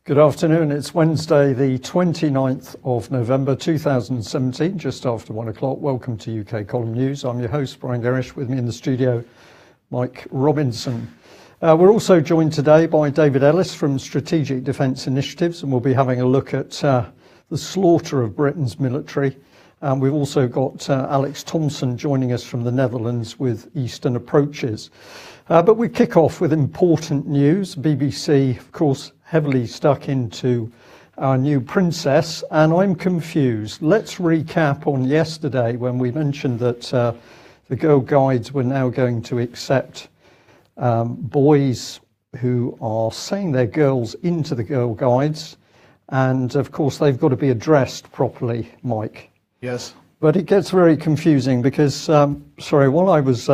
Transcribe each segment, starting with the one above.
Good afternoon. It's Wednesday, the 29th of November 2017, just after 1 o'clock. Welcome to UK Column News. I'm your host, Brian Gerrish. With me in the studio, Mike Robinson. We're also joined today by David Ellis from Strategic Defence Initiatives, and we'll be having a look at the slaughter of Britain's military. We've also got Alex Thompson joining us from the Netherlands with Eastern Approaches. But we kick off with important news. BBC, of course, heavily stuck into our new princess, and I'm confused. Let's recap on yesterday when we mentioned that the Girl Guides were now going to accept boys who are saying they're girls into the Girl Guides, and of course they've got to be addressed properly, Mike. Yes. But it gets very confusing because, while I was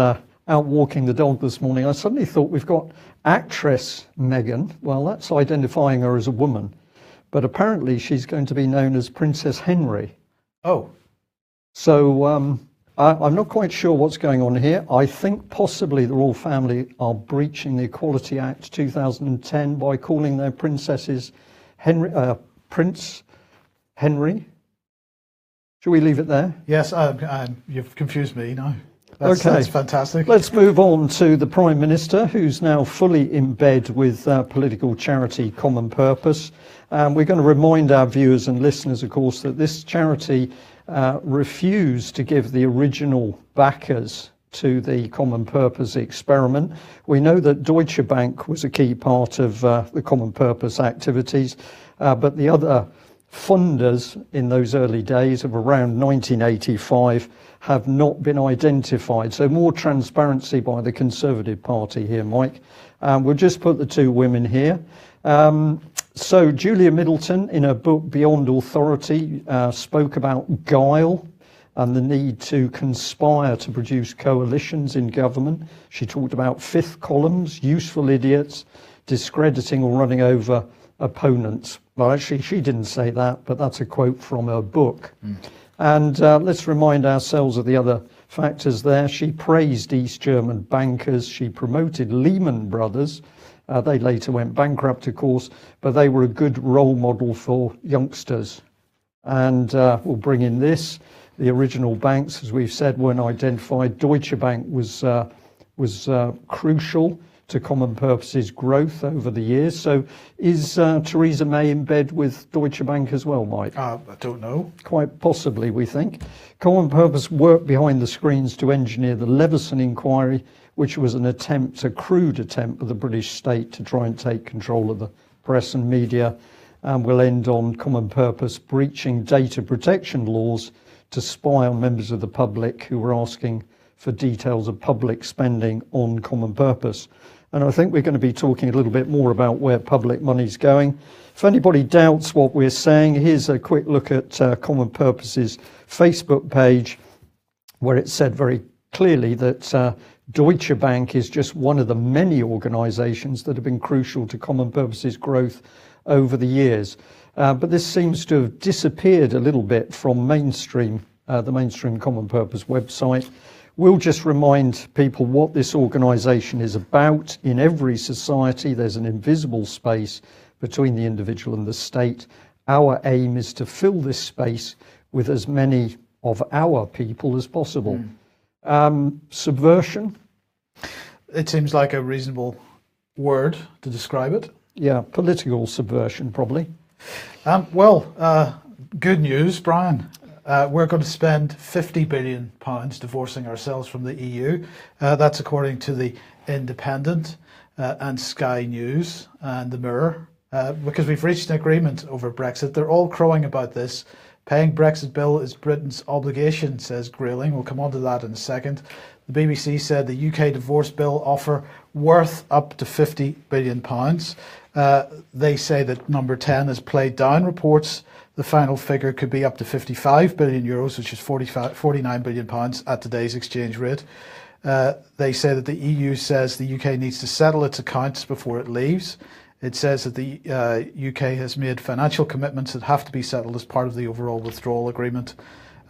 out walking the dog this morning, I suddenly thought we've got actress Meghan. Well, that's identifying her as a woman, but apparently she's going to be known as Princess Henry. Oh. So I'm not quite sure what's going on here. I think possibly the royal family are breaching the Equality Act 2010 by calling their princesses Prince Henry. Should we leave it there? Yes, you've confused me now. Okay. That's fantastic. Let's move on to the Prime Minister, who's now fully in bed with political charity Common Purpose. We're going to remind our viewers and listeners, of course, that this charity refused to give the original backers to the Common Purpose experiment. We know that Deutsche Bank was a key part of the Common Purpose activities, but the other funders in those early days of around 1985 have not been identified. So more transparency by the Conservative Party here, Mike. We'll just put the two women here. So Julia Middleton, in her book Beyond Authority, spoke about guile and the need to conspire to produce coalitions in government. She talked about fifth columns, useful idiots, discrediting or running over opponents. Well, actually, she didn't say that, but that's a quote from her book. And let's remind ourselves of the other factors there. She praised East German bankers. She promoted Lehman Brothers. They later went bankrupt, of course, but they were a good role model for youngsters. And we'll bring in this. The original banks, as we've said, weren't identified. Deutsche Bank was crucial to Common Purpose's growth over the years. So is Theresa May in bed with Deutsche Bank as well, Mike? I don't know. Quite possibly, we think. Common Purpose worked behind the screens to engineer the Leveson inquiry, which was a crude attempt of the British state to try and take control of the press and media. And we'll end on Common Purpose breaching data protection laws to spy on members of the public who were asking for details of public spending on Common Purpose. And I think we're going to be talking a little bit more about where public money's going. If anybody doubts what we're saying, here's a quick look at Common Purpose's Facebook page, where it said very clearly that Deutsche Bank is just one of the many organisations that have been crucial to Common Purpose's growth over the years. But this seems to have disappeared a little bit from the mainstream Common Purpose website. We'll just remind people what this organisation is about. In every society, there's an invisible space between the individual and the state. Our aim is to fill this space with as many of our people as possible. Subversion? It seems like a reasonable word to describe it. Yeah, political subversion, probably. Good news, Brian. We're going to spend £50 billion divorcing ourselves from the EU. That's according to The Independent and Sky News and The Mirror, because we've reached an agreement over Brexit. They're all crowing about this. Paying Brexit bill is Britain's obligation, says Grayling. We'll come on to that in a second. The BBC said the UK divorce bill offer worth up to £50 billion. They say that number 10 has played down reports. The final figure could be up to €55 billion, which is £49 billion at today's exchange rate. They say that the EU says the UK needs to settle its accounts before it leaves. It says that the UK has made financial commitments that have to be settled as part of the overall withdrawal agreement,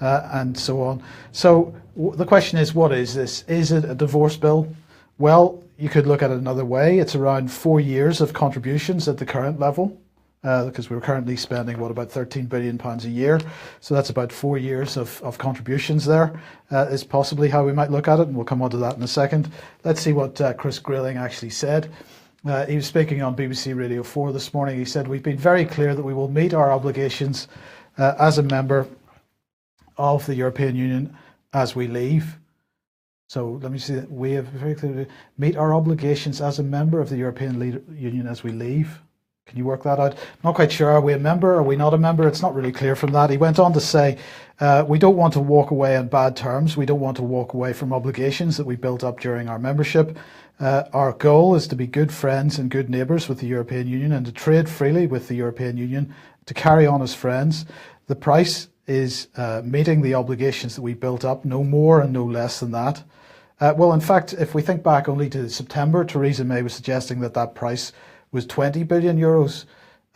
and so on. So the question is, what is this? Is it a divorce bill? Well, you could look at it another way. It's around 4 years of contributions at the current level. because we're currently spending, about £13 billion a year. So that's about 4 years of contributions there, is possibly how we might look at it, and we'll come on to that in a second. Let's see what Chris Grilling actually said. He was speaking on BBC Radio 4 this morning. He said, "We've been very clear that we will meet our obligations as a member of the European Union as we leave." So let me see that we have very clearly meet our obligations as a member of the European Union as we leave. Can you work that out? Not quite sure. Are we a member? Are we not a member? It's not really clear from that. He went on to say, we don't want to walk away on bad terms. We don't want to walk away from obligations that we built up during our membership. Our goal is to be good friends and good neighbours with the European Union and to trade freely with the European Union, to carry on as friends. The price is meeting the obligations that we built up, no more and no less than that. Well, in fact, if we think back only to September, Theresa May was suggesting that that price was 20 billion euros.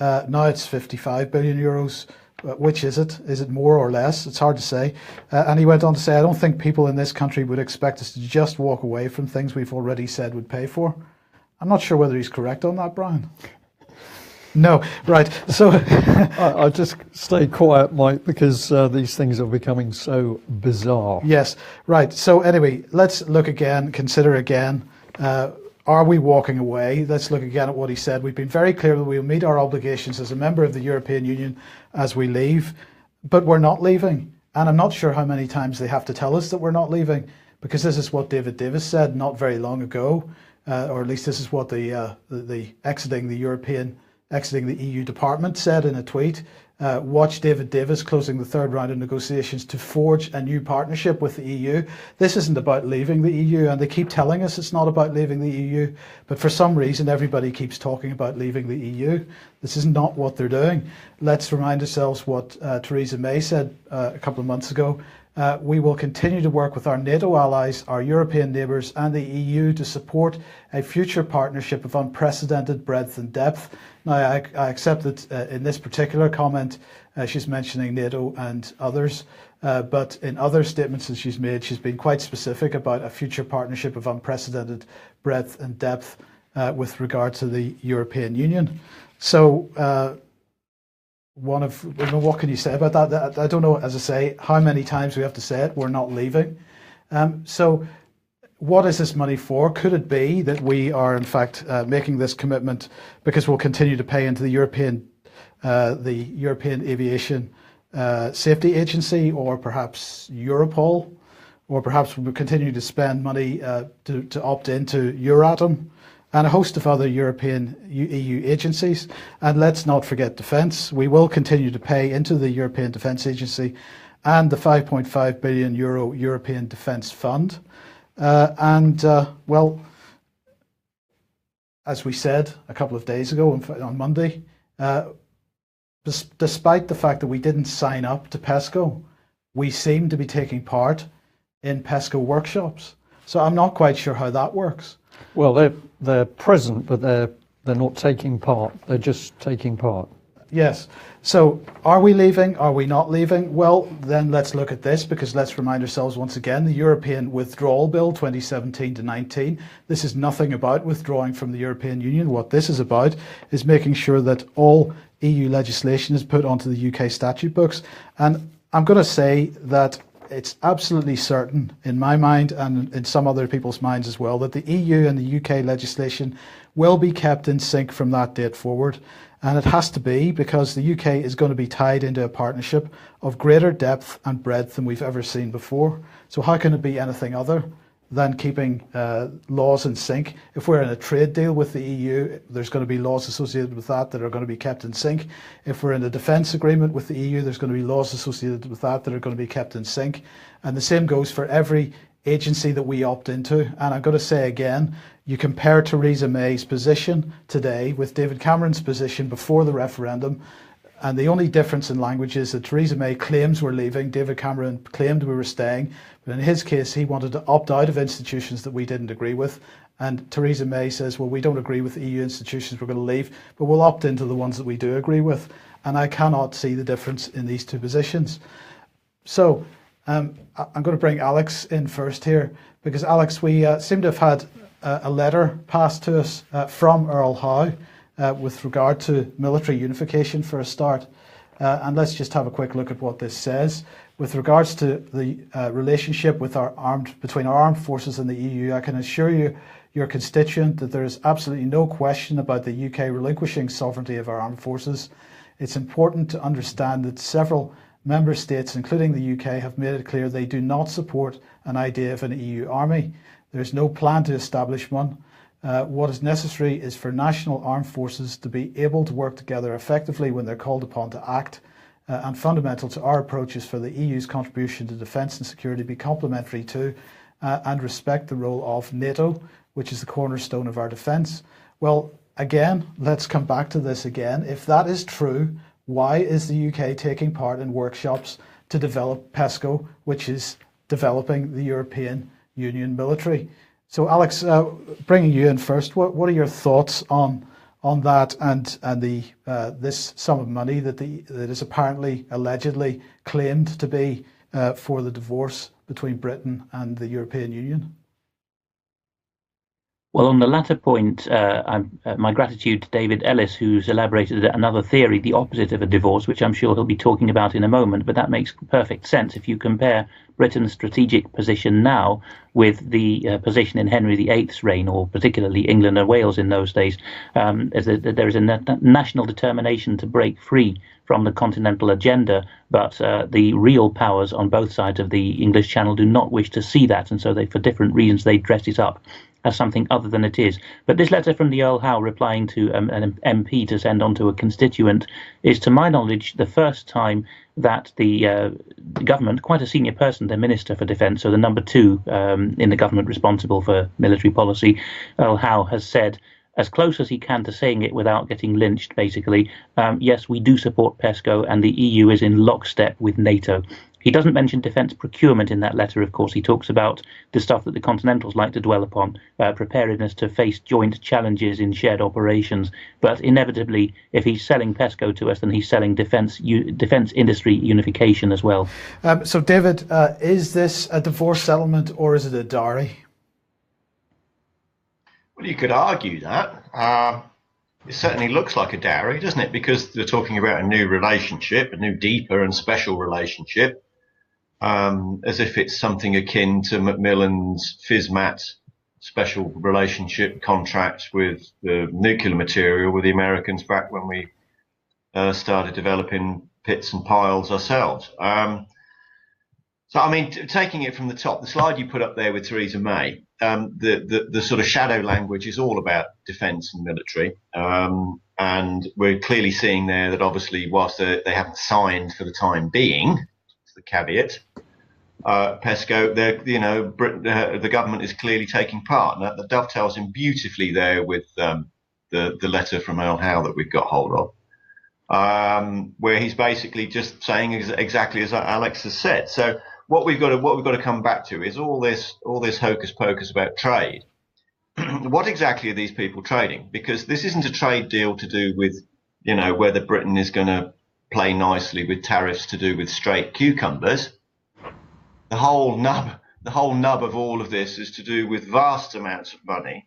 Now it's 55 billion euros. Which is it? Is it more or less? It's hard to say. And he went on to say, I don't think people in this country would expect us to just walk away from things we've already said we'd pay for. I'm not sure whether he's correct on that, Brian. No, right. So I'll just stay quiet, Mike, because these things are becoming so bizarre. Yes, right. So anyway, let's look again, consider again. Are we walking away? Let's look again at what he said. We've been very clear that we will meet our obligations as a member of the European Union as we leave, but we're not leaving. And I'm not sure how many times they have to tell us that we're not leaving, because this is what David Davis said not very long ago, or at least this is what the exiting the EU department said in a tweet. Watch David Davis closing the third round of negotiations to forge a new partnership with the EU. This isn't about leaving the EU, and they keep telling us it's not about leaving the EU, but for some reason everybody keeps talking about leaving the EU. This is not what they're doing. Let's remind ourselves what Theresa May said a couple of months ago. We will continue to work with our NATO allies, our European neighbours and the EU to support a future partnership of unprecedented breadth and depth. Now, I accept that in this particular comment she's mentioning NATO and others, but in other statements that she's made, she's been quite specific about a future partnership of unprecedented breadth and depth with regard to the European Union. So what can you say about that? I don't know, as I say, how many times we have to say it. We're not leaving. So what is this money for? Could it be that we are in fact making this commitment because we'll continue to pay into the European Aviation Safety Agency, or perhaps Europol, or perhaps we'll continue to spend money to opt into Euratom and a host of other European EU agencies. And let's not forget defence. We will continue to pay into the European Defence Agency and the €5.5 billion European Defence Fund. Well, as we said a couple of days ago on Monday, despite the fact that we didn't sign up to PESCO, we seem to be taking part in PESCO workshops. So I'm not quite sure how that works. Well, they're present, but they're not taking part. They're just taking part. Yes. So are we leaving? Are we not leaving? Well, then let's look at this, because let's remind ourselves once again, the European Withdrawal Bill 2017-19. This is nothing about withdrawing from the European Union. What this is about is making sure that all EU legislation is put onto the UK statute books. And I'm going to say that it's absolutely certain in my mind and in some other people's minds as well that the EU and the UK legislation will be kept in sync from that date forward. And it has to be, because the UK is going to be tied into a partnership of greater depth and breadth than we've ever seen before. So how can it be anything other than keeping laws in sync? If we're in a trade deal with the EU, there's going to be laws associated with that are going to be kept in sync. If we're in a defence agreement with the EU, there's going to be laws associated with that are going to be kept in sync. And the same goes for every agency that we opt into. And I'm going to say again, you compare Theresa May's position today with David Cameron's position before the referendum, and the only difference in language is that Theresa May claims we're leaving, David Cameron claimed we were staying, but in his case he wanted to opt out of institutions that we didn't agree with, and Theresa May says, well, we don't agree with the EU institutions, we're going to leave, but we'll opt into the ones that we do agree with. And I cannot see the difference in these two positions. So I'm going to bring Alex in first here, because Alex, we seem to have had a letter passed to us from Earl Howe with regard to military unification for a start. And let's just have a quick look at what this says. With regards to the relationship with between our armed forces and the EU, I can assure you, your constituent, that there is absolutely no question about the UK relinquishing sovereignty of our armed forces. It's important to understand that several member states, including the UK, have made it clear they do not support an idea of an EU army. There is no plan to establish one. What is necessary is for national armed forces to be able to work together effectively when they're called upon to act. And fundamental to our approach is for the EU's contribution to defence and security to be complementary to and respect the role of NATO, which is the cornerstone of our defence. Well, again, let's come back to this again. If that is true, why is the UK taking part in workshops to develop PESCO, which is developing the European Union military? So, Alex, bringing you in first, what are your thoughts on that and the this sum of money that is apparently, allegedly claimed to be for the divorce between Britain and the European Union? Well, on the latter point, my gratitude to David Ellis, who's elaborated another theory, the opposite of a divorce, which I'm sure he'll be talking about in a moment. But that makes perfect sense if you compare Britain's strategic position now with the position in Henry VIII's reign, or particularly England and Wales in those days. There is a national determination to break free from the continental agenda, but the real powers on both sides of the English Channel do not wish to see that, and so for different reasons, they dress it up as something other than it is. But this letter from the Earl Howe replying to an MP to send on to a constituent is, to my knowledge, the first time that the government, quite a senior person, the Minister for Defence, so the number two in the government responsible for military policy, Earl Howe, has said, as close as he can to saying it without getting lynched, basically, yes, we do support PESCO and the EU is in lockstep with NATO. He doesn't mention defence procurement in that letter, of course. He talks about the stuff that the Continentals like to dwell upon, preparedness to face joint challenges in shared operations. But inevitably, if he's selling PESCO to us, then he's selling defence industry unification as well. So, David, is this a divorce settlement or is it a dowry? Well, you could argue that. It certainly looks like a dowry, doesn't it? Because they're talking about a new relationship, a new, deeper and special relationship. As if it's something akin to Macmillan's FISMAT special relationship contract with the nuclear material with the Americans back when we started developing pits and piles ourselves. So, I mean, taking it from the top, the slide you put up there with Theresa May, the sort of shadow language is all about defence and military. And we're clearly seeing there that obviously, whilst they haven't signed for the time being, the caveat, PESCO, the government is clearly taking part. And that dovetails in beautifully there with the letter from Earl Howe that we've got hold of, where he's basically just saying exactly as Alex has said. So what we've got to come back to is all this hocus pocus about trade. What exactly are these people trading? Because this isn't a trade deal to do with, whether Britain is going to play nicely with tariffs to do with straight cucumbers. The whole nub of all of this is to do with vast amounts of money,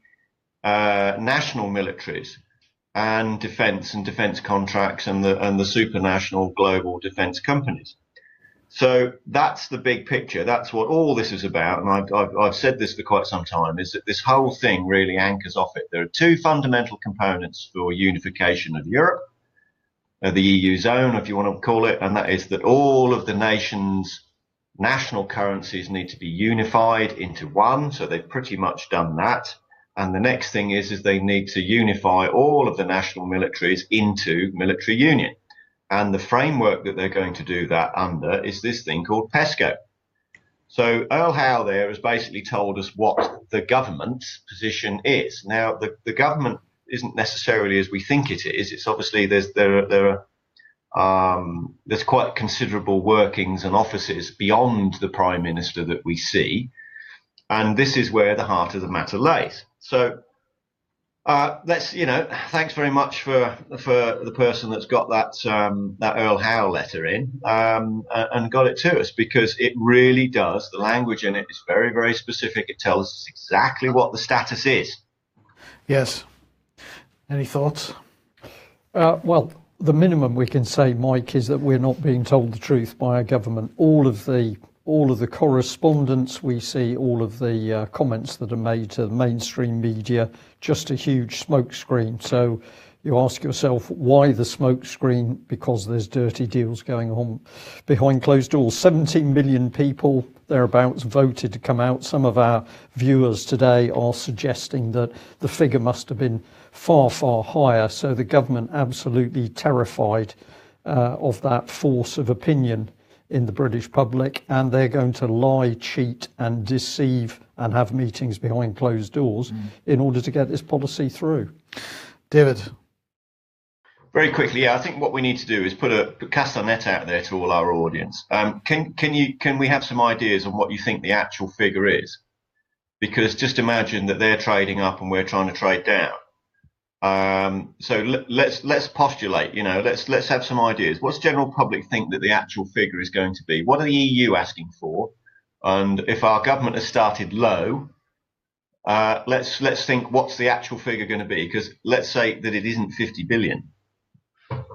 national militaries, and defence contracts, and the supranational global defence companies. So that's the big picture. That's what all this is about. And I've said this for quite some time, is that this whole thing really anchors off it. There are two fundamental components for unification of Europe, the EU zone, if you want to call it, and that is that all of the nations' national currencies need to be unified into one. So they've pretty much done that. And the next thing is they need to unify all of the national militaries into military union. And the framework that they're going to do that under is this thing called PESCO. So Earl Howe there has basically told us what the government's position is. Now, the government isn't necessarily as we think it is. It's obviously there's quite considerable workings and offices beyond the Prime Minister that we see. And this is where the heart of the matter lays. So thanks very much for the person that's got that Earl Howe letter in and got it to us, because it really does. The language in it is very, very specific. It tells us exactly what the status is. Yes. Any thoughts? Well, the minimum we can say, Mike, is that we're not being told the truth by our government. All of the correspondence we see, all of the comments that are made to the mainstream media, just a huge smokescreen. So you ask yourself, why the smokescreen? Because there's dirty deals going on behind closed doors. 17 million people thereabouts voted to come out. Some of our viewers today are suggesting that the figure must have been far, far higher. So the government absolutely terrified of that force of opinion in the British public, and they're going to lie, cheat and deceive and have meetings behind closed doors in order to get this policy through. David. Very quickly, yeah, I think what we need to do is cast our net out there to all our audience. Can we have some ideas on what you think the actual figure is? Because just imagine that they're trading up and we're trying to trade down. So let's postulate. Let's have some ideas. What's the general public think that the actual figure is going to be? What are the EU asking for? And if our government has started low, let's think what's the actual figure going to be? Because let's say that it isn't 50 billion.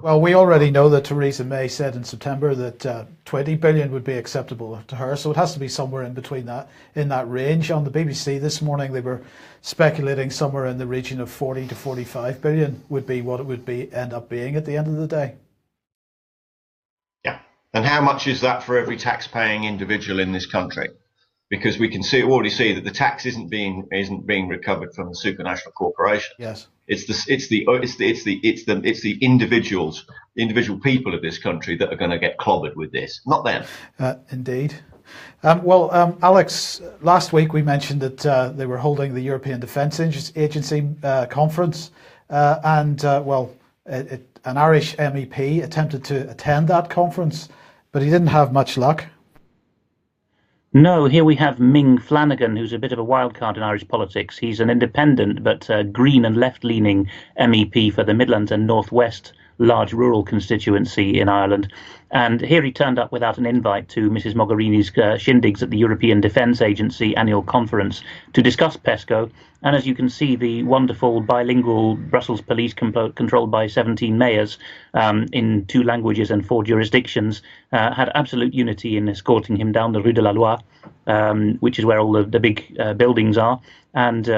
Well, we already know that Theresa May said in September that 20 billion would be acceptable to her, so it has to be somewhere in between that, in that range. On the BBC this morning, they were speculating somewhere in the region of 40 to 45 billion would be what it would end up being at the end of the day. Yeah, and how much is that for every tax-paying individual in this country? Because we can already see that the tax isn't being recovered from the supranational corporation. Yes. It's the individual people of this country that are going to get clobbered with this, not them. Indeed. Alex, last week we mentioned that they were holding the European Defence Agency conference, and an Irish MEP attempted to attend that conference, but he didn't have much luck. No, here we have Ming Flanagan, who's a bit of a wild card in Irish politics. He's an independent but green and left-leaning MEP for the Midlands and North West large rural constituency in Ireland. And here he turned up without an invite to Mrs. Mogherini's shindigs at the European Defence Agency annual conference to discuss PESCO. And as you can see, the wonderful bilingual Brussels police controlled by 17 mayors in 2 languages and 4 jurisdictions had absolute unity in escorting him down the Rue de la Loi, which is where all the big buildings are, and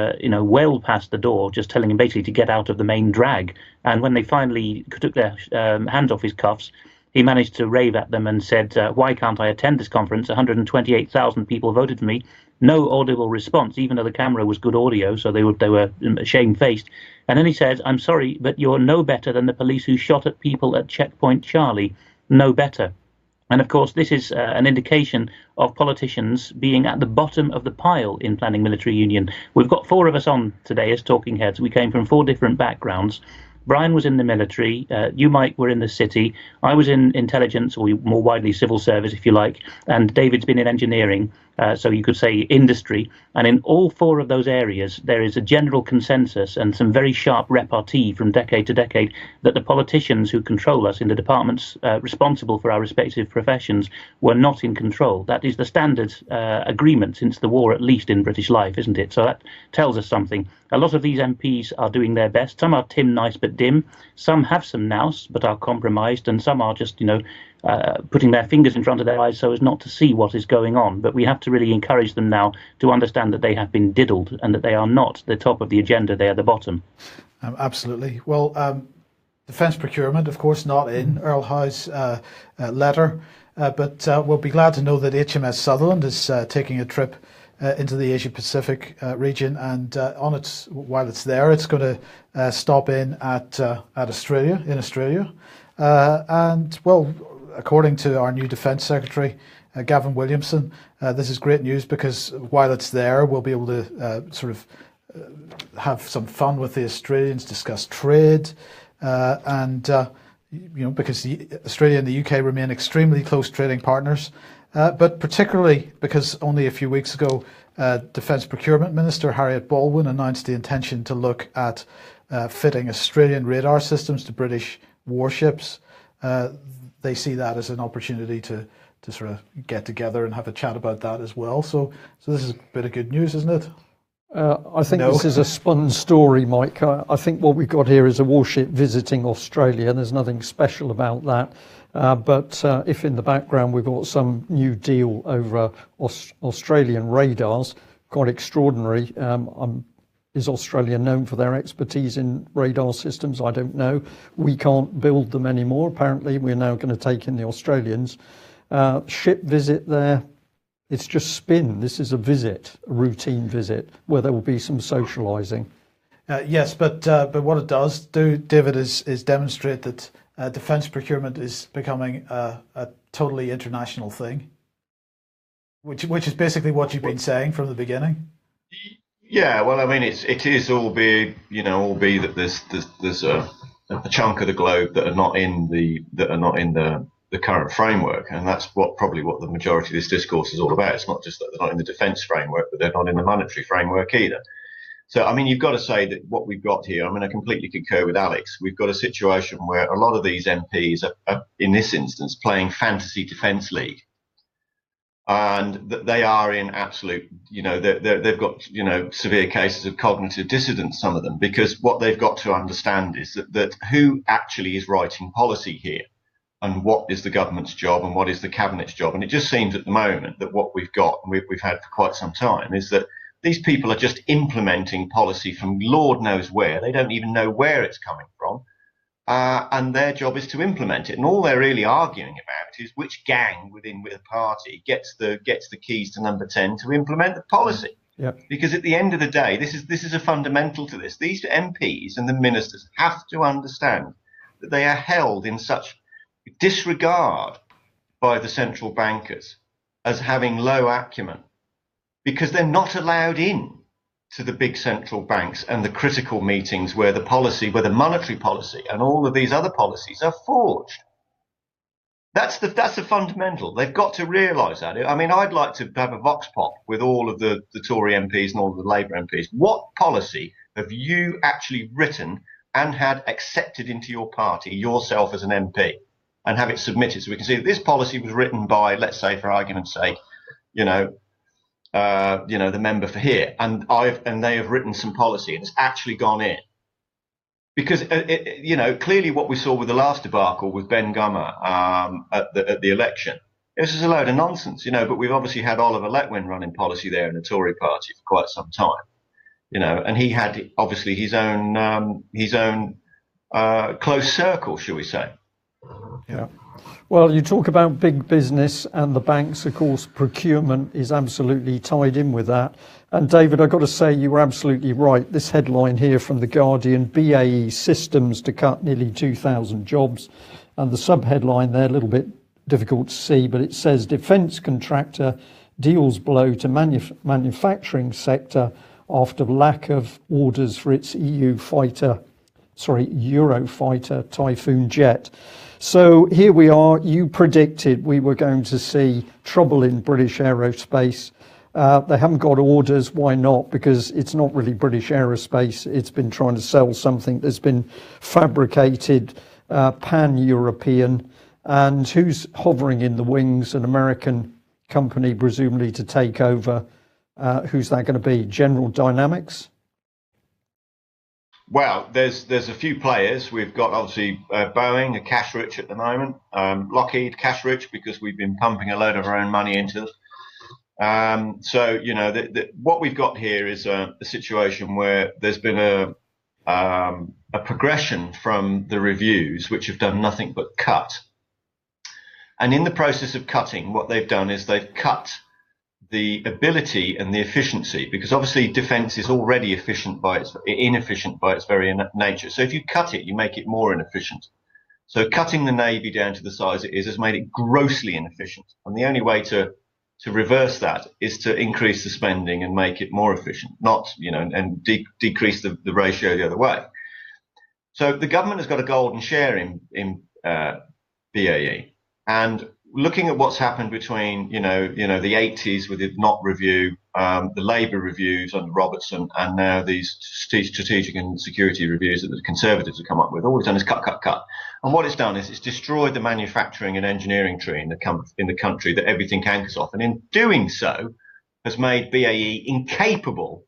wailed past the door, just telling him basically to get out of the main drag. And when they finally took their hands off his cuffs, he managed to rave at them and said, why can't I attend this conference? 128,000 people voted for me. No audible response, even though the camera was good audio, so they were shamefaced. And then he said, I'm sorry, but you're no better than the police who shot at people at Checkpoint Charlie. No better. And of course, this is an indication of politicians being at the bottom of the pile in planning military union. We've got 4 of us on today as talking heads. We came from 4 different backgrounds. Brian was in the military, you, Mike, were in the city, I was in intelligence, or more widely civil service, if you like, and David's been in engineering, so you could say industry. And in all 4 of those areas, there is a general consensus and some very sharp repartee from decade to decade that the politicians who control us in the departments responsible for our respective professions were not in control. That is the standard agreement since the war, at least in British life, isn't it? So that tells us something. A lot of these MPs are doing their best. Some are Tim Nice but dim. Some have some nous but are compromised, and some are just, putting their fingers in front of their eyes so as not to see what is going on. But we have to really encourage them now to understand that they have been diddled and that they are not the top of the agenda, they are the bottom. Absolutely. Well, defence procurement, of course, not in Earl Howe's letter, but we'll be glad to know that HMS Sutherland is taking a trip into the Asia Pacific region, and while it's there, it's going to stop in at Australia, and well, according to our new Defence Secretary, Gavin Williamson, this is great news because while it's there, we'll be able to have some fun with the Australians, discuss trade, and because Australia and the UK remain extremely close trading partners. But particularly because only a few weeks ago, Defence Procurement Minister Harriet Baldwin announced the intention to look at fitting Australian radar systems to British warships. They see that as an opportunity to sort of get together and have a chat about that as well. So this is a bit of good news, isn't it? I think No. this is a spun story, Mike. I think what we've got here is a warship visiting Australia. There's nothing special about that. But if in the background we've got some new deal over Australian radars, quite extraordinary. Is Australia known for their expertise in radar systems? I don't know. We can't build them anymore. Apparently, we're now going to take in the Australians. Ship visit there. It's just spin. This is a visit, a routine visit, where there will be some socialising. Yes, but what it does do, David, is demonstrate that defence procurement is becoming a totally international thing, which is basically what you've been saying from the beginning. Yeah, well, I mean, it is albeit that there's a chunk of the globe that are not in the current framework, and that's probably what the majority of this discourse is all about. It's not just that they're not in the defence framework, but they're not in the monetary framework either. So, I mean, you've got to say that what we've got here, I mean, I completely concur with Alex. We've got a situation where a lot of these MPs are in this instance, playing fantasy defence league. And they are in absolute, they've got, severe cases of cognitive dissonance, some of them, because what they've got to understand is that who actually is writing policy here and what is the government's job and what is the cabinet's job. And it just seems at the moment that what we've got, and we've had for quite some time, is that these people are just implementing policy from Lord knows where. They don't even know where it's coming from. And their job is to implement it. And all they're really arguing about is which gang within the party gets the keys to number 10 to implement the policy. Yep. Because at the end of the day, this is a fundamental to this. These MPs and the ministers have to understand that they are held in such disregard by the central bankers as having low acumen, because they're not allowed in to the big central banks and the critical meetings where the monetary policy and all of these other policies are forged. That's the fundamental. They've got to realise that. I mean, I'd like to have a vox pop with all of the Tory MPs and all of the Labour MPs. What policy have you actually written and had accepted into your party yourself as an MP, and have it submitted so we can see that this policy was written by, let's say, for argument's sake, the member for here, and they have written some policy and it's actually gone in. Because clearly what we saw with the last debacle with Ben Gummer at the election, it was just a load of nonsense, But we've obviously had Oliver Letwin running policy there in the Tory party for quite some time, and he had obviously his own close circle, shall we say? Yeah. Well, you talk about big business and the banks, of course, procurement is absolutely tied in with that. And David, I've got to say you were absolutely right. This headline here from The Guardian, BAE Systems to cut nearly 2,000 jobs. And the sub-headline there, a little bit difficult to see, but it says defence contractor deals blow to manufacturing sector after lack of orders for its Eurofighter Typhoon jet. So here we are. You predicted we were going to see trouble in British aerospace. They haven't got orders. Why not? Because it's not really British aerospace. It's been trying to sell something that's been fabricated pan-European. And who's hovering in the wings? An American company, presumably to take over. Who's that going to be? General Dynamics? Well, there's a few players. We've got obviously Boeing, are cash rich at the moment. Lockheed, cash rich because we've been pumping a load of our own money into them. So what we've got here is a situation where there's been a progression from the reviews, which have done nothing but cut. And in the process of cutting, what they've done is they've cut the ability and the efficiency, because obviously defence is already inefficient by its very nature. So if you cut it, you make it more inefficient. So cutting the Navy down to the size it is has made it grossly inefficient. And the only way to reverse that is to increase the spending and make it more efficient, not, and decrease the ratio the other way. So the government has got a golden share in BAE. And looking at what's happened between, the 80s with the Not review, the Labour reviews under Robertson, and now these strategic and security reviews that the Conservatives have come up with, all it's done is cut. And what it's done is it's destroyed the manufacturing and engineering tree in the country that everything anchors off. And in doing so, has made BAE incapable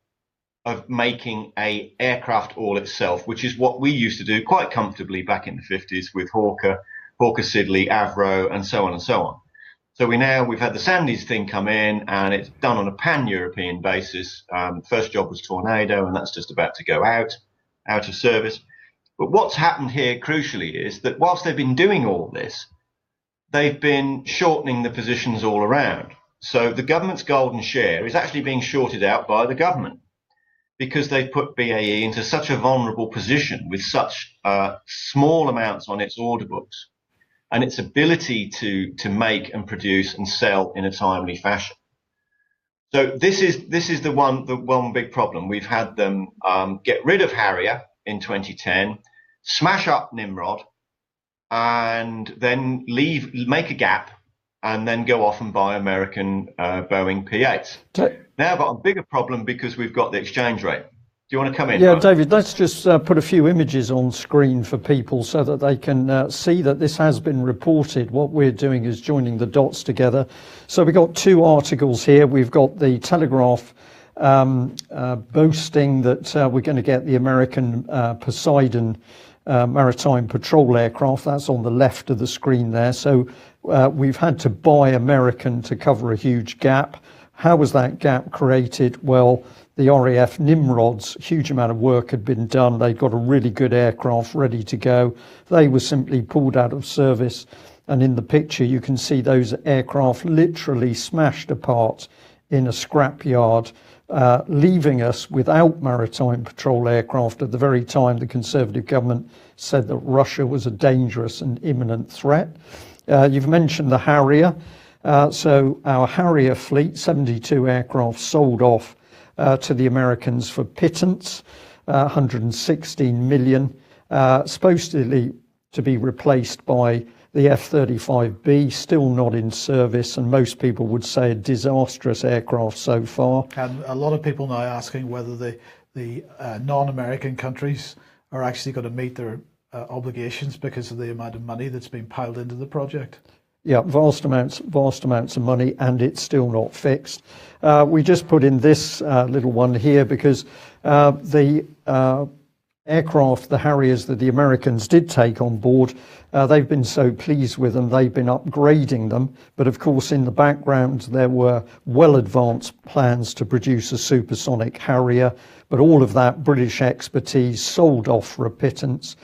of making a aircraft all itself, which is what we used to do quite comfortably back in the 50s with Hawker Siddeley, Avro, and so on and so on. So we've had the Sandys thing come in, and it's done on a pan-European basis. First job was Tornado, and that's just about to go out of service. But what's happened here, crucially, is that whilst they've been doing all this, they've been shortening the positions all around. So the government's golden share is actually being shorted out by the government, because they've put BAE into such a vulnerable position with such small amounts on its order books and its ability to make and produce and sell in a timely fashion. So this is the one big problem. We've had them get rid of Harrier in 2010, smash up Nimrod, and then make a gap, and then go off and buy American Boeing P-8s. Now I've got a bigger problem because we've got the exchange rate. Do you want to come in? Yeah, David, let's just put a few images on screen for people so that they can see that this has been reported. What we're doing is joining the dots together. So we've got two articles here. We've got the Telegraph boasting that we're going to get the American Poseidon maritime patrol aircraft. That's on the left of the screen there. So we've had to buy American to cover a huge gap. How was that gap created? Well, the RAF Nimrods, huge amount of work had been done. They'd got a really good aircraft ready to go. They were simply pulled out of service. And in the picture, you can see those aircraft literally smashed apart in a scrapyard, leaving us without maritime patrol aircraft at the very time the Conservative government said that Russia was a dangerous and imminent threat. You've mentioned the Harrier. So our Harrier fleet, 72 aircraft, sold off to the Americans for pittance, 116 million, supposedly to be replaced by the F-35B, still not in service, and most people would say a disastrous aircraft so far. And a lot of people now asking whether the non-American countries are actually going to meet their obligations because of the amount of money that's been piled into the project. Yeah, vast amounts of money, and it's still not fixed. We just put in this little one here because the aircraft, the Harriers that the Americans did take on board, they've been so pleased with them, they've been upgrading them. But of course, in the background, there were well advanced plans to produce a supersonic Harrier. But all of that British expertise sold off for a pittance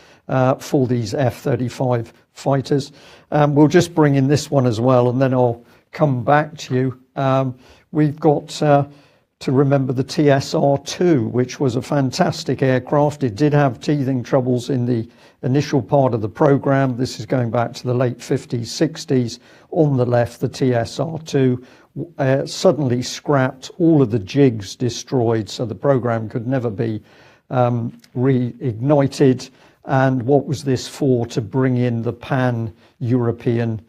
for these F-35 fighters. We'll just bring in this one as well, and then I'll come back to you. We've got to remember the TSR-2, which was a fantastic aircraft. It did have teething troubles in the initial part of the program. This is going back to the late 50s, 60s. On the left, the TSR-2 suddenly scrapped, all of the jigs destroyed, so the program could never be reignited. And what was this for? To bring in the pan-European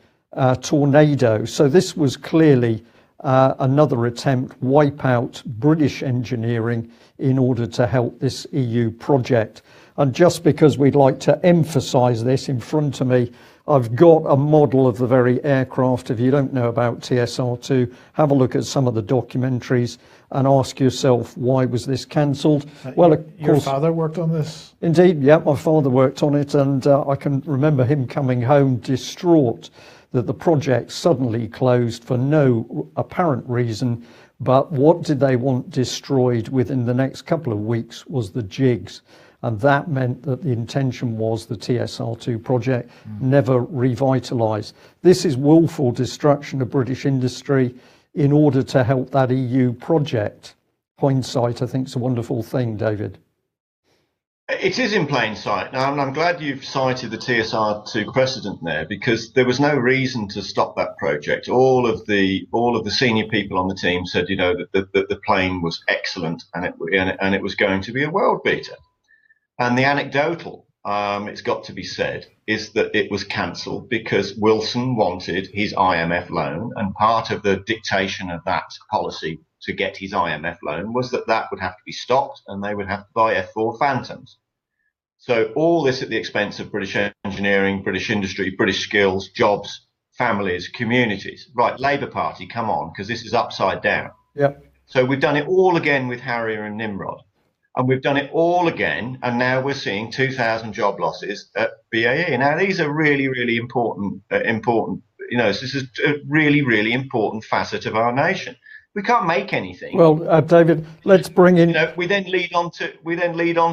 Tornado. So this was clearly another attempt, wipe out British engineering in order to help this EU project. And just because we'd like to emphasise this, in front of me, I've got a model of the very aircraft. If you don't know about TSR-2, have a look at some of the documentaries and ask yourself, why was this cancelled? Well, your father worked on this? Indeed, yeah, my father worked on it, and I can remember him coming home distraught that the project suddenly closed for no apparent reason. But what did they want destroyed within the next couple of weeks was the jigs. And that meant that the intention was the TSR-2 project never revitalised. This is willful destruction of British industry in order to help that EU project. Hindsight, I think, is a wonderful thing, David. It is in plain sight. Now, I'm glad you've cited the TSR-2 precedent there, because there was no reason to stop that project. All of the senior people on the team said, you know, that the plane was excellent and it was going to be a world beater. And the anecdotal, it's got to be said, is that it was cancelled because Wilson wanted his IMF loan, and part of the dictation of that policy to get his IMF loan was that would have to be stopped and they would have to buy F-4 Phantoms. So all this at the expense of British engineering, British industry, British skills, jobs, families, communities. Right, Labour Party, come on, because this is upside down. Yep. So we've done it all again with Harrier and Nimrod. And we've done it all again, and now we're seeing 2,000 job losses at BAE. Now, these are really, really important. This is a really, really important facet of our nation. We can't make anything. Well, David, let's bring in. We then lead on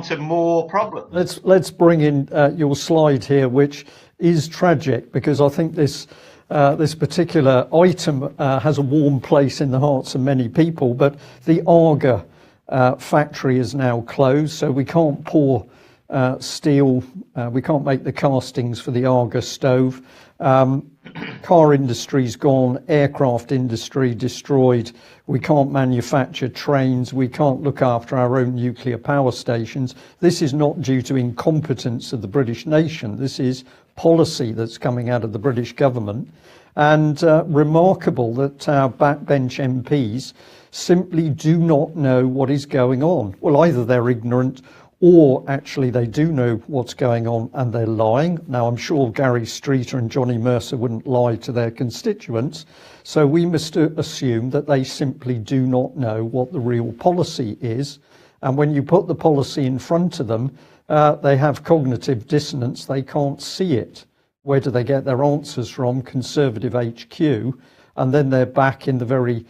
to more problems. Let's bring in your slide here, which is tragic, because I think this particular item has a warm place in the hearts of many people. But the Arga factory is now closed, so we can't pour steel. We can't make the castings for the Arga stove. Car industry's gone, aircraft industry destroyed. We can't manufacture trains. We can't look after our own nuclear power stations. This is not due to incompetence of the British nation. This is policy that's coming out of the British government. And remarkable that our backbench MPs simply do not know what is going on. Well, either they're ignorant, or actually they do know what's going on and they're lying. Now, I'm sure Gary Streeter and Johnny Mercer wouldn't lie to their constituents, so we must assume that they simply do not know what the real policy is. And when you put the policy in front of them, they have cognitive dissonance. They can't see it. Where do they get their answers from? Conservative HQ, and then they're back in the very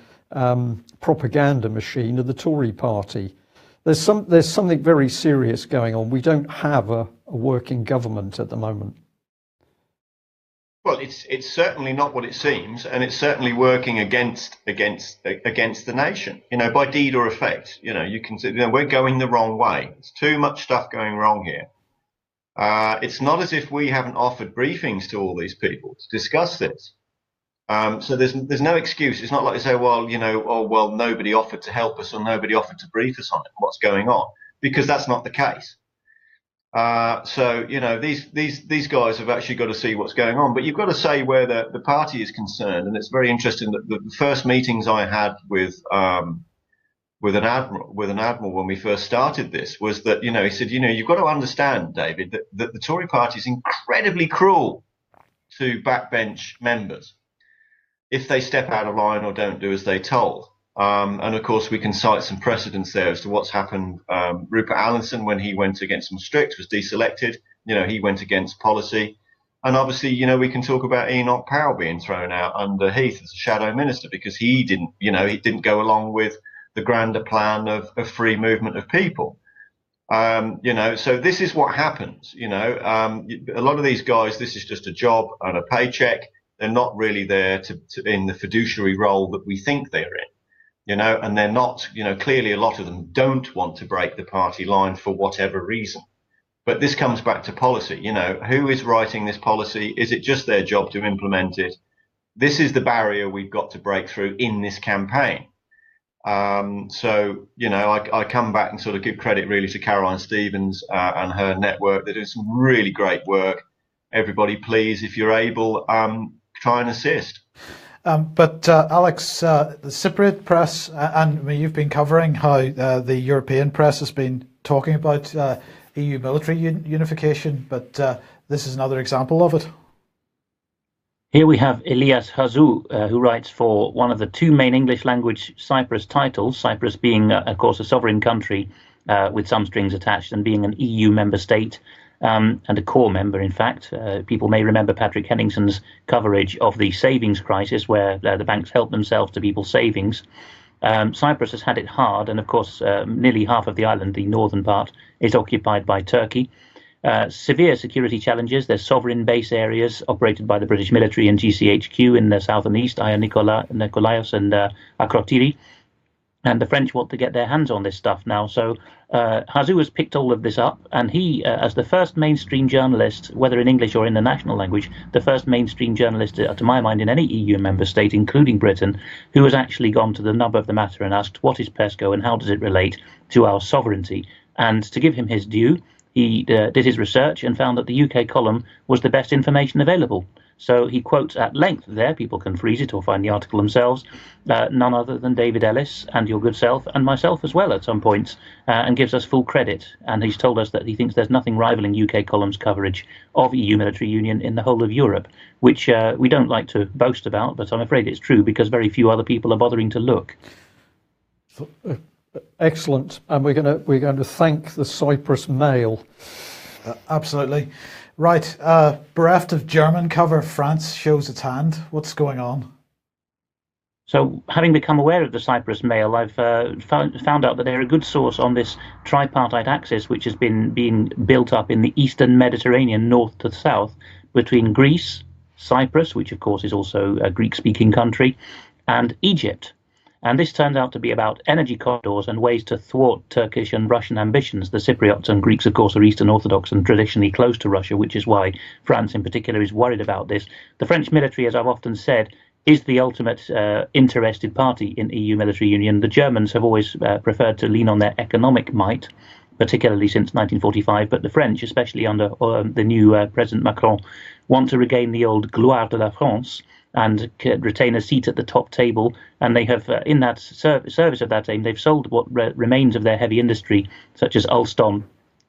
propaganda machine of the Tory party. There's something very serious going on. We don't have a working government at the moment. Well, it's certainly not what it seems, and it's certainly working against the nation. By deed or effect. You can see we're going the wrong way. There's too much stuff going wrong here. It's not as if we haven't offered briefings to all these people to discuss this. So there's no excuse. It's not like they say, well, nobody offered to help us or nobody offered to brief us on it, what's going on, because that's not the case. So these guys have actually got to see what's going on. But you've got to say where the party is concerned, and it's very interesting that the first meetings I had with an admiral when we first started this was that he said, you've got to understand, David, that the Tory party is incredibly cruel to backbench members if they step out of line or don't do as they're told. And of course, we can cite some precedents there as to what's happened. Rupert Allinson, when he went against Maastricht, was deselected. He went against policy. And obviously, we can talk about Enoch Powell being thrown out under Heath as a shadow minister because he didn't go along with the grander plan of free movement of people. So this is what happens. A lot of these guys, this is just a job and a paycheck. They're not really there to in the fiduciary role that we think they're in, and they're not, clearly a lot of them don't want to break the party line for whatever reason. But this comes back to policy. Who is writing this policy? Is it just their job to implement it? This is the barrier we've got to break through in this campaign. I come back and sort of give credit really to Caroline Stevens and her network. They're doing some really great work. Everybody, please, if you're able, try and assist. But Alex, the Cypriot press, and you've been covering how the European press has been talking about EU military unification, but this is another example of it. Here we have Elias Hazou, who writes for one of the two main English language Cyprus titles, Cyprus being, of course, a sovereign country with some strings attached and being an EU member state. And a core member, in fact. People may remember Patrick Henningson's coverage of the savings crisis, where the banks helped themselves to people's savings. Cyprus has had it hard, and of course, nearly half of the island, the northern part, is occupied by Turkey. Severe security challenges. There's sovereign base areas operated by the British military and GCHQ in the south and east, Aya Nikolaos and Akrotiri. And the French want to get their hands on this stuff now. So Hazou has picked all of this up, and he, as the first mainstream journalist, whether in English or in the national language, the first mainstream journalist, to my mind, in any EU member state, including Britain, who has actually gone to the nub of the matter and asked, what is PESCO and how does it relate to our sovereignty? And to give him his due, he did his research and found that the UK column was the best information available. So he quotes at length there, people can freeze it or find the article themselves, none other than David Ellis and your good self and myself as well at some points, and gives us full credit. And he's told us that he thinks there's nothing rivaling UK column's coverage of EU military union in the whole of Europe, which we don't like to boast about, but I'm afraid it's true because very few other people are bothering to look. Excellent, and we're going to thank the Cyprus Mail. Absolutely. Right, bereft of German cover, France shows its hand. What's going on? So, having become aware of the Cyprus Mail, I've found out that they're a good source on this tripartite axis, which has been being built up in the Eastern Mediterranean, north to south, between Greece, Cyprus, which of course is also a Greek-speaking country, and Egypt. And this turns out to be about energy corridors and ways to thwart Turkish and Russian ambitions. The Cypriots and Greeks, of course, are Eastern Orthodox and traditionally close to Russia, which is why France in particular is worried about this. The French military, as I've often said, is the ultimate interested party in EU military union. The Germans have always preferred to lean on their economic might, particularly since 1945, but the French, especially under the new President Macron, want to regain the old gloire de la France and retain a seat at the top table. And they have, in that service of that aim, they've sold what remains of their heavy industry, such as Alstom,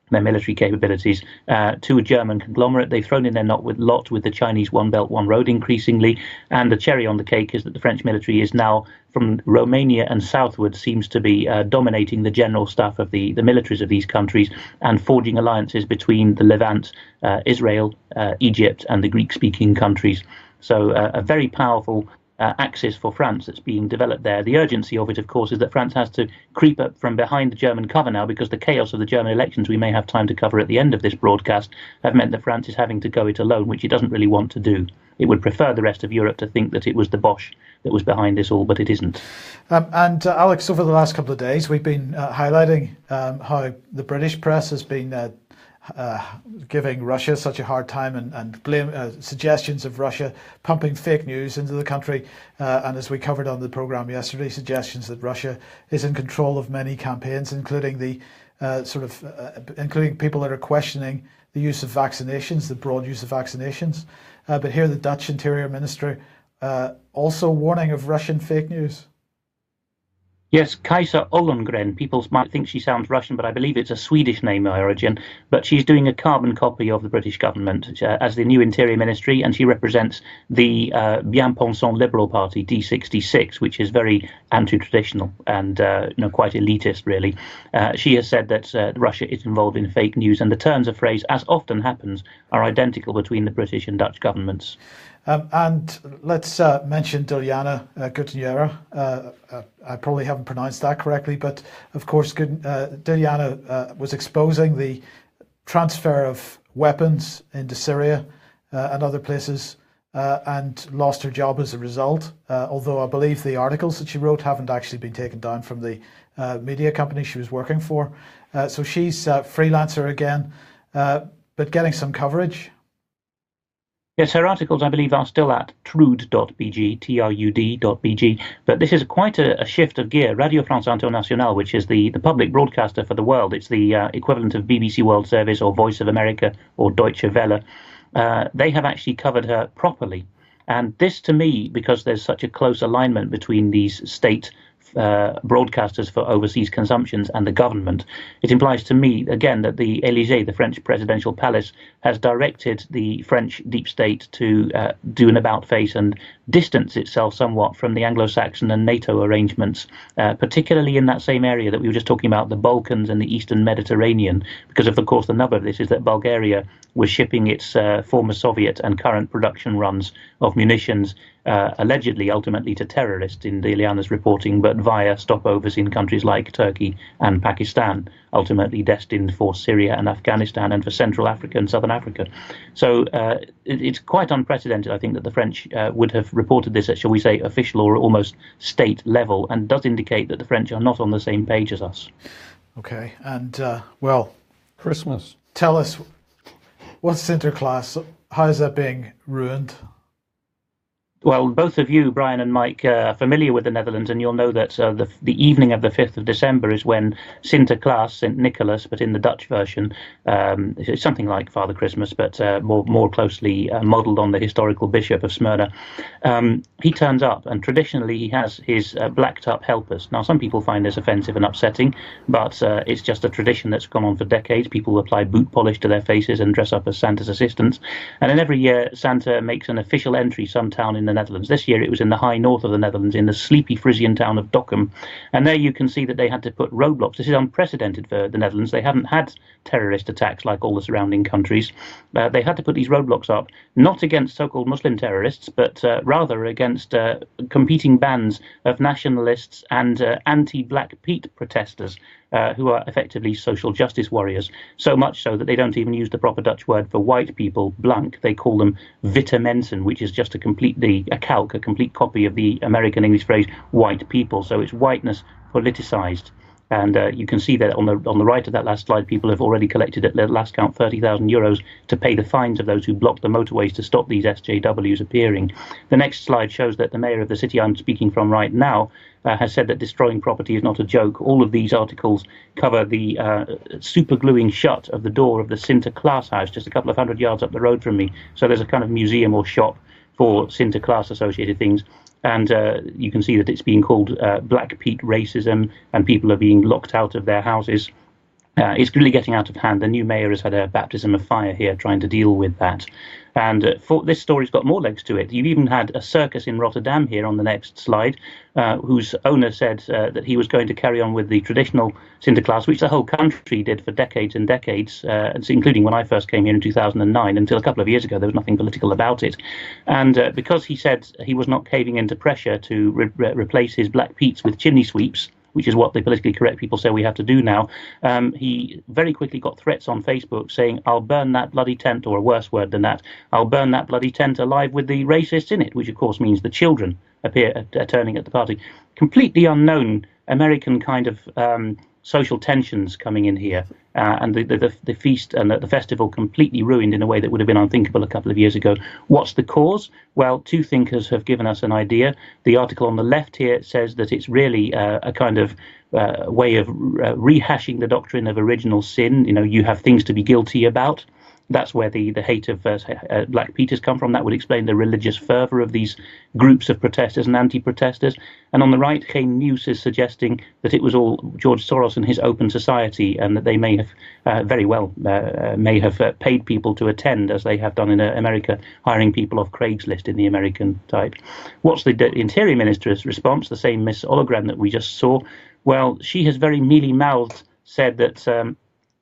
their military capabilities, to a German conglomerate. They've thrown in their lot with the Chinese One Belt, One Road increasingly. And the cherry on the cake is that the French military is now, from Romania and southward, seems to be dominating the general staff of the militaries of these countries and forging alliances between the Levant, Israel, Egypt, and the Greek-speaking countries. So a very powerful axis for France that's being developed there. The urgency of it, of course, is that France has to creep up from behind the German cover now, because the chaos of the German elections we may have time to cover at the end of this broadcast have meant that France is having to go it alone, which it doesn't really want to do. It would prefer the rest of Europe to think that it was the Bosch that was behind this all, but it isn't. And Alex, over the last couple of days, we've been highlighting how the British press has been giving Russia such a hard time and blame suggestions of Russia pumping fake news into the country, and as we covered on the programme yesterday, suggestions that Russia is in control of many campaigns, including the including people that are questioning the use of vaccinations, the broad use of vaccinations. But here the Dutch Interior Minister also warning of Russian fake news. Yes, Kajsa Ollongren. People might think she sounds Russian, but I believe it's a Swedish name of origin. But she's doing a carbon copy of the British government as the new Interior Ministry, and she represents the bien-pensant Liberal Party, D66, which is very anti-traditional and quite elitist, really. She has said that Russia is involved in fake news, and the turns of phrase, as often happens, are identical between the British and Dutch governments. And let's mention Dilyana Gutniera. I probably haven't pronounced that correctly, but of course Dilyana was exposing the transfer of weapons into Syria and other places and lost her job as a result, although I believe the articles that she wrote haven't actually been taken down from the media company she was working for. So she's a freelancer again, but getting some coverage. Yes, her articles, I believe, are still at trud.bg, trud.bg, but this is quite a shift of gear. Radio France Internationale, which is the public broadcaster for the world, it's the equivalent of BBC World Service or Voice of America or Deutsche Welle, they have actually covered her properly. And this, to me, because there's such a close alignment between these state broadcasters for overseas consumptions and the government, it implies to me again that the Élysée, the French presidential palace, has directed the French deep state to do an about face and distance itself somewhat from the Anglo-Saxon and NATO arrangements, particularly in that same area that we were just talking about, the Balkans and the Eastern Mediterranean, because of course the nub of this is that Bulgaria was shipping its former Soviet and current production runs of munitions allegedly ultimately to terrorists in Dilyana's reporting, but via stopovers in countries like Turkey and Pakistan, ultimately destined for Syria and Afghanistan and for Central Africa and Southern Africa. So it's quite unprecedented, I think, that the French would have reported this at, shall we say, official or almost state level, and does indicate that the French are not on the same page as us. Okay, and well, Christmas. Tell us, what's Sinterklaas? How is that being ruined? Well, both of you, Brian and Mike, are familiar with the Netherlands, and you'll know that the evening of the 5th of December is when Sinterklaas, St. Nicholas, but in the Dutch version, it's something like Father Christmas, but more closely modelled on the historical Bishop of Smyrna. He turns up, and traditionally he has his blacked-up helpers. Now, some people find this offensive and upsetting, but it's just a tradition that's gone on for decades. People apply boot polish to their faces and dress up as Santa's assistants. And then every year, Santa makes an official entry some town in the the Netherlands. This year it was in the high north of the Netherlands, in the sleepy Frisian town of Dokkum. And there you can see that they had to put roadblocks. This is unprecedented for the Netherlands. They haven't had terrorist attacks like all the surrounding countries. They had to put these roadblocks up, not against so-called Muslim terrorists, but rather against competing bands of nationalists and anti-Black Pete protesters, who are effectively social justice warriors, so much so that they don't even use the proper Dutch word for white people, blank. They call them witte mensen, which is just a complete copy of the American English phrase white people. So it's whiteness politicized. And you can see that on the right of that last slide, people have already collected at last count €30,000 to pay the fines of those who blocked the motorways to stop these SJWs appearing. The next slide shows that the mayor of the city I'm speaking from right now has said that destroying property is not a joke. All of these articles cover the super gluing shut of the door of the Sinterklaas house just a couple of hundred yards up the road from me. So there's a kind of museum or shop for Sinterklaas associated things. And you can see that it's being called Black Pete racism, and people are being locked out of their houses. It's really getting out of hand. The new mayor has had a baptism of fire here trying to deal with that. And this story's got more legs to it. You've even had a circus in Rotterdam here on the next slide, whose owner said that he was going to carry on with the traditional Sinterklaas, which the whole country did for decades and decades, including when I first came here in 2009. Until a couple of years ago, there was nothing political about it. And because he said he was not caving into pressure to replace his Black Petes with chimney sweeps, which is what the politically correct people say we have to do now, he very quickly got threats on Facebook saying, I'll burn that bloody tent, or a worse word than that, I'll burn that bloody tent alive with the racists in it, which of course means the children appear turning at the party. Completely unknown American kind of social tensions coming in here, and the feast and the festival completely ruined in a way that would have been unthinkable a couple of years ago. What's the cause? Well, two thinkers have given us an idea. The article on the left here says that it's really a kind of way of rehashing the doctrine of original sin. You know, you have things to be guilty about. That's where the hate of Black Pete has come from. That would explain the religious fervour of these groups of protesters and anti-protesters. And on the right, Geen News is suggesting that it was all George Soros and his Open Society, and that they may have may have paid people to attend, as they have done in America, hiring people off Craigslist in the American type. What's the Interior Minister's response? The same Miss Hologram that we just saw. Well, she has very mealy-mouthed said that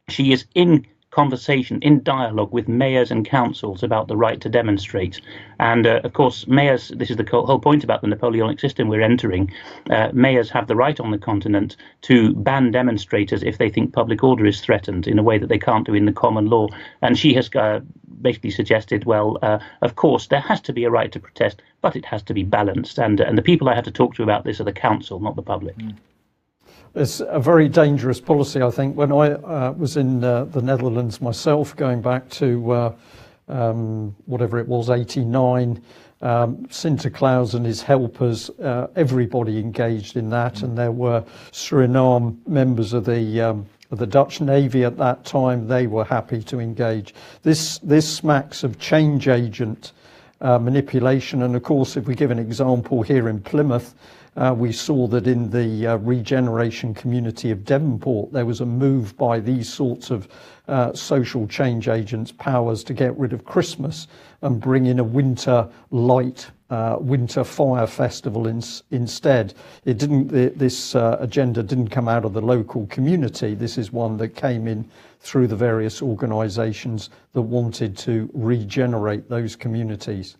she is in conversation, in dialogue with mayors and councils about the right to demonstrate. And of course, mayors, this is the whole point about the Napoleonic system we're entering, mayors have the right on the continent to ban demonstrators if they think public order is threatened in a way that they can't do in the common law. And she has basically suggested, well, of course, there has to be a right to protest, but it has to be balanced. And the people I have to talk to about this are the council, not the public. It's a very dangerous policy, I think. When I was in the Netherlands myself, going back to whatever it was, 89, Sinterklaas and his helpers, everybody engaged in that, and there were Suriname members of the Dutch Navy at that time. They were happy to engage. This smacks of change agent manipulation, and of course, if we give an example here in Plymouth, we saw that in the regeneration community of Devonport, there was a move by these sorts of social change agents' powers to get rid of Christmas and bring in a winter light, winter fire festival instead. It didn't. This agenda didn't come out of the local community. This is one that came in through the various organisations that wanted to regenerate those communities.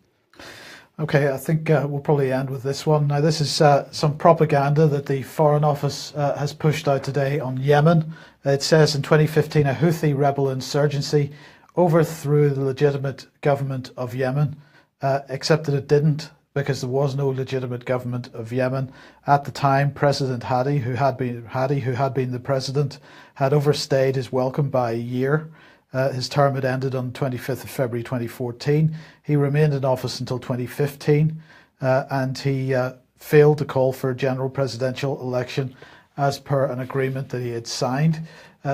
Okay, I think we'll probably end with this one. Now, this is some propaganda that the Foreign Office has pushed out today on Yemen. It says in 2015, a Houthi rebel insurgency overthrew the legitimate government of Yemen, except that it didn't, because there was no legitimate government of Yemen. At the time, President Hadi, who had been the president, had overstayed his welcome by a year. His term had ended on the 25th of February 2014. He remained in office until 2015, and he failed to call for a general presidential election as per an agreement that he had signed.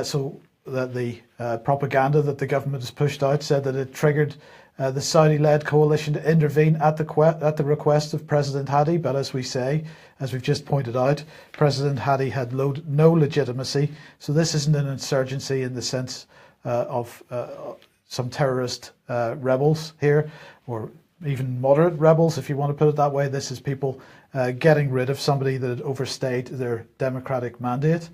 So that the propaganda that the government has pushed out said that it triggered the Saudi-led coalition to intervene at the request of President Hadi. But as we say, as we've just pointed out, President Hadi had no legitimacy. So this isn't an insurgency in the sense of some terrorist rebels here, or even moderate rebels, if you want to put it that way. This is people getting rid of somebody that had overstayed their democratic mandate.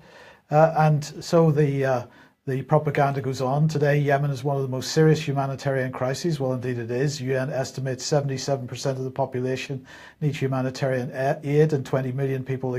And so the propaganda goes on. Today, Yemen is one of the most serious humanitarian crises. Well, indeed it is. UN estimates 77% of the population needs humanitarian aid, and 20 million people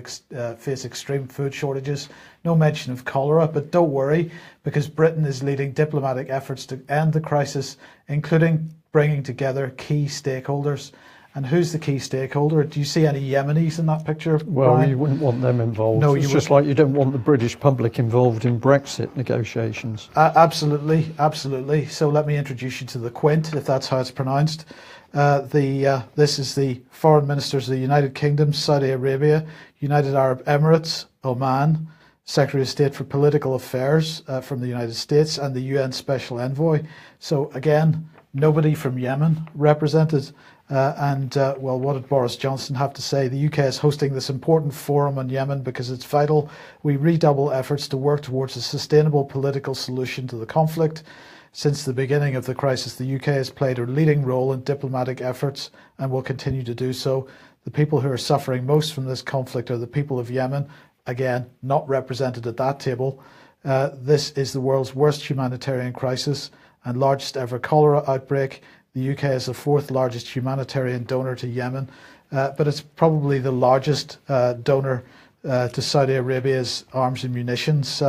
face extreme food shortages. No mention of cholera, but don't worry, because Britain is leading diplomatic efforts to end the crisis, including bringing together key stakeholders. And who's the key stakeholder? Do you see any Yemenis in that picture, Well, Brian? you wouldn't want them involved. No, it's just like you don't want the British public involved in Brexit negotiations. Absolutely, absolutely. So let me introduce you to the Quint, if that's how it's pronounced. This is the foreign ministers of the United Kingdom, Saudi Arabia, United Arab Emirates, Oman, Secretary of State for Political Affairs from the United States, and the UN Special Envoy. So again, nobody from Yemen represented. Well, what did Boris Johnson have to say? The UK is hosting this important forum on Yemen because it's vital we redouble efforts to work towards a sustainable political solution to the conflict. Since the beginning of the crisis, the UK has played a leading role in diplomatic efforts and will continue to do so. The people who are suffering most from this conflict are the people of Yemen, again, not represented at that table. This is the world's worst humanitarian crisis and largest ever cholera outbreak. The UK is the fourth largest humanitarian donor to Yemen, but it's probably the largest donor to Saudi Arabia's arms and munitions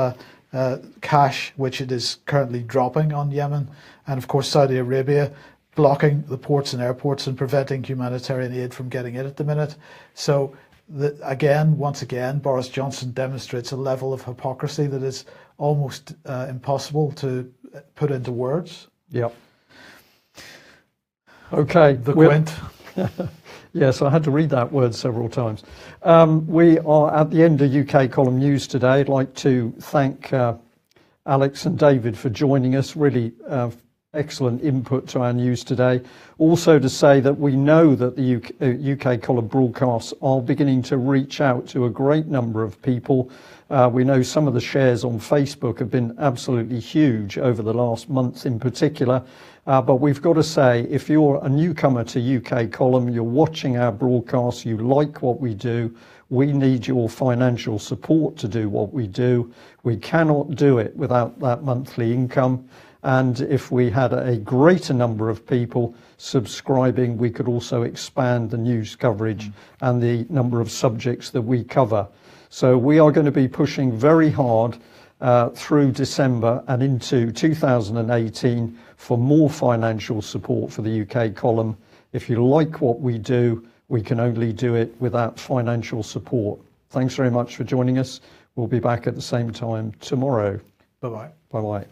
cash, which it is currently dropping on Yemen. And of course, Saudi Arabia blocking the ports and airports and preventing humanitarian aid from getting in at the minute. So once again, Boris Johnson demonstrates a level of hypocrisy that is almost impossible to put into words. Yep. Okay. The Quint. Yes, I had to read that word several times. We are at the end of UK Column News today. I'd like to thank Alex and David for joining us. Really excellent input to our news today. Also to say that we know that the UK Column broadcasts are beginning to reach out to a great number of people. We know some of the shares on Facebook have been absolutely huge over the last month in particular. But we've got to say, if you're a newcomer to UK Column, you're watching our broadcasts, you like what we do, we need your financial support to do what we do. We cannot do it without that monthly income. And if we had a greater number of people subscribing, we could also expand the news coverage and the number of subjects that we cover. So we are going to be pushing very hard through December and into 2018 for more financial support for the UK Column. If you like what we do, we can only do it without financial support. Thanks very much for joining us. We'll be back at the same time tomorrow. Bye-bye. Bye-bye.